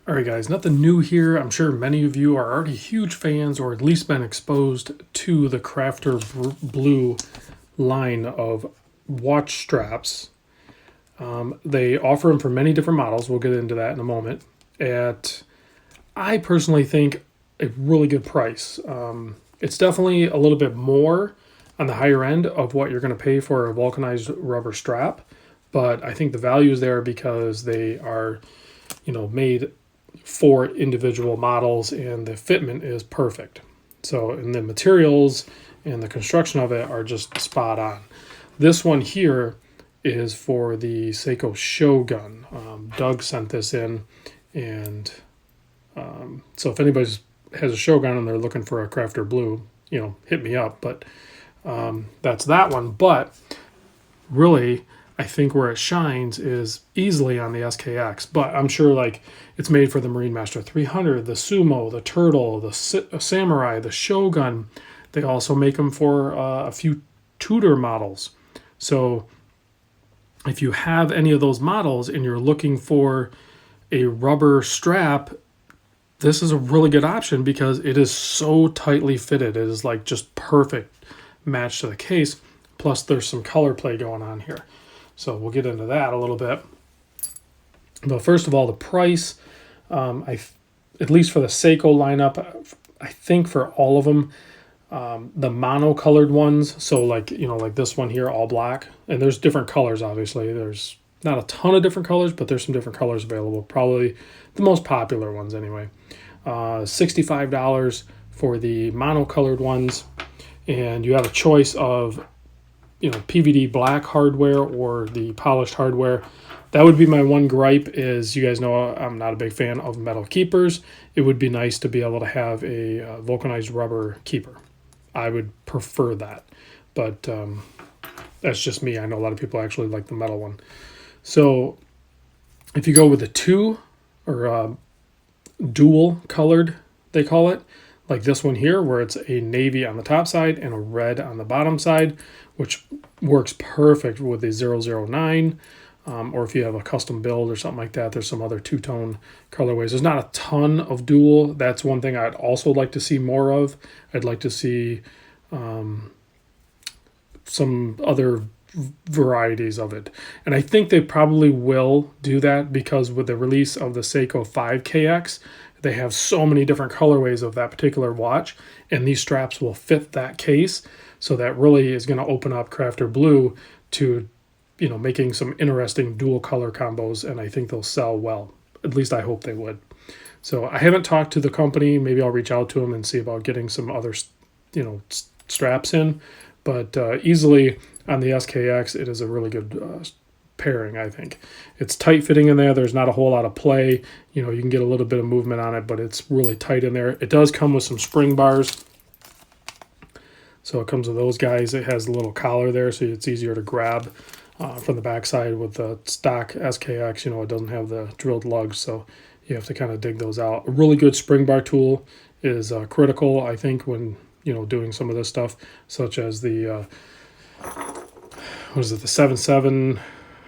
All right, guys, nothing new here. I'm sure many of you are already huge fans or at least been exposed to the Crafter Blue line of watch straps. They offer them for many different models. We'll get into that in a moment. I personally think, a really good price. It's definitely a little bit more on the higher end of what you're going to pay for a vulcanized rubber strap, but I think the value is there because they are, made for individual models and the fitment is perfect. So, and the materials and the construction of it are just spot on. This one here is for the Seiko Shogun. Doug sent this in, and so if anybody has a Shogun and they're looking for a Crafter Blue, hit me up. But that's that one. But really, I think where it shines is easily on the SKX. But I'm sure it's made for the Marine Master 300, the Sumo, the Turtle, the Samurai, the Shogun. They also make them for a few Tudor models. So if you have any of those models and you're looking for a rubber strap, this is a really good option because it is so tightly fitted. It is just perfect match to the case. Plus there's some color play going on here. So we'll get into that a little bit. But first of all, the price, at least for the Seiko lineup, I think for all of them, the mono-colored ones, so like this one here, all black, and there's different colors, obviously. There's not a ton of different colors, but there's some different colors available. Probably the most popular ones anyway. $65 for the mono-colored ones, and you have a choice of PVD black hardware or the polished hardware. That would be my one gripe. Is, you guys know I'm not a big fan of metal keepers. It would be nice to be able to have a vulcanized rubber keeper. I would prefer that, but that's just me. I know a lot of people actually like the metal one. So if you go with the two or dual colored, they call it, like this one here, where it's a navy on the top side and a red on the bottom side, which works perfect with the 009, or if you have a custom build or something like that, there's some other two-tone colorways. There's not a ton of dual. That's one thing I'd also like to see more of. I'd like to see some other varieties of it. And I think they probably will do that because with the release of the Seiko 5KX, they have so many different colorways of that particular watch, and these straps will fit that case. So that really is going to open up Crafter Blue to, making some interesting dual color combos, and I think they'll sell well. At least I hope they would. So I haven't talked to the company. Maybe I'll reach out to them and see about getting some other, straps in. But easily on the SKX, it is a really good pairing, I think. It's tight fitting in there. There's not a whole lot of play. You can get a little bit of movement on it, but it's really tight in there. It does come with some spring bars. So it comes with those guys. It has a little collar there, so it's easier to grab from the backside. With the stock SKX, it doesn't have the drilled lugs, so you have to kind of dig those out. A really good spring bar tool is critical, I think, when doing some of this stuff, such as the the 77.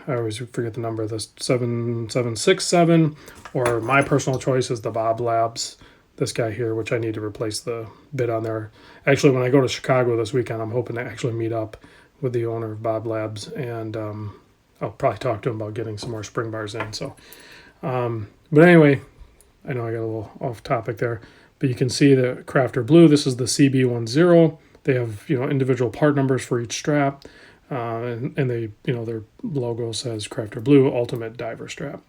I always forget the number. The 7767, or my personal choice is the Bob Labs. This guy here, which I need to replace the bit on there. Actually, when I go to Chicago this weekend, I'm hoping to actually meet up with the owner of Bob Labs, and I'll probably talk to him about getting some more spring bars in. So, but anyway, I know I got a little off topic there, but you can see the Crafter Blue. This is the CB10. They have individual part numbers for each strap, and they their logo says Crafter Blue Ultimate Diver Strap.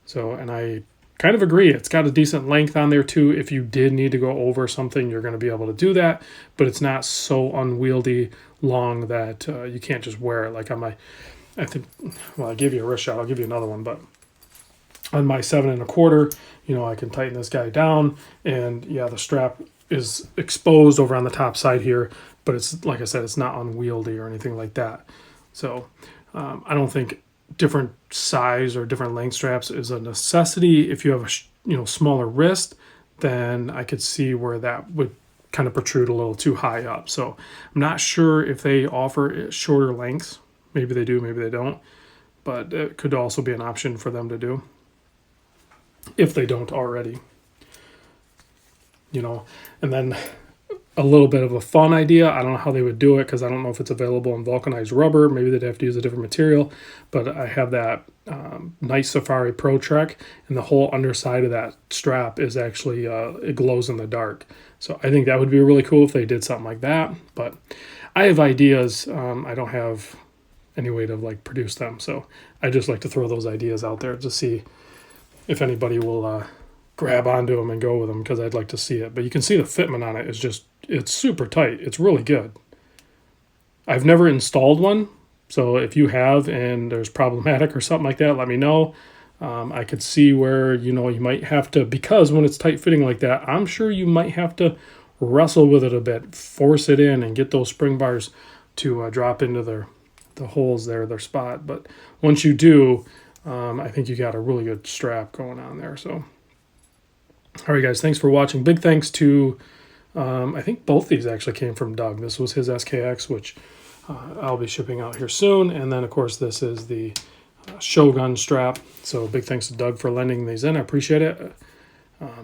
So, and I kind of agree. It's got a decent length on there too. If you did need to go over something, you're going to be able to do that, but it's not so unwieldy long that you can't just wear it. Like on my, I think, well, I gave you a wrist shot. I'll give you another one, but on my 7 1/4, I can tighten this guy down, and yeah, the strap is exposed over on the top side here, but it's, like I said, it's not unwieldy or anything like that. So I don't think different size or different length straps is a necessity. If you have a smaller wrist, then I could see where that would kind of protrude a little too high up. So I'm not sure if they offer shorter lengths. Maybe they do, maybe they don't, but it could also be an option for them to do. if they don't already. You know, and then a little bit of a fun idea. I don't know how they would do it because I don't know if it's available in vulcanized rubber. Maybe they'd have to use a different material. But I have that nice Safari Pro Trek, and the whole underside of that strap is actually it glows in the dark. So I think that would be really cool if they did something like that. But I have ideas. I don't have any way to like produce them, so I just like to throw those ideas out there to see if anybody will grab onto them and go with them, because I'd like to see it. But you can see the fitment on it is just, it's super tight. It's really good. I've never installed one, so if you have and there's problematic or something like that, let me know. I could see where, you know, you might have to, because when it's tight fitting like that, I'm sure you might have to wrestle with it a bit, force it in and get those spring bars to drop into the holes there, their spot. But once you do, I think you got a really good strap going on there. So all right, guys, thanks for watching. Big thanks to, I think both these actually came from Doug. This was his SKX, which I'll be shipping out here soon. And then, of course, this is the Shogun strap. So big thanks to Doug for lending these in. I appreciate it.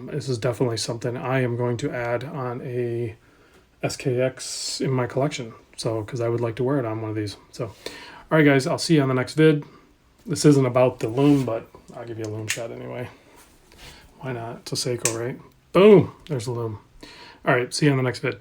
This is definitely something I am going to add on a SKX in my collection. So, because I would like to wear it on one of these. So, all right, guys, I'll see you on the next vid. This isn't about the loom, but I'll give you a loom shot anyway. Why not? It's a Seiko, right? Boom! There's the loom. All right, see you on the next vid.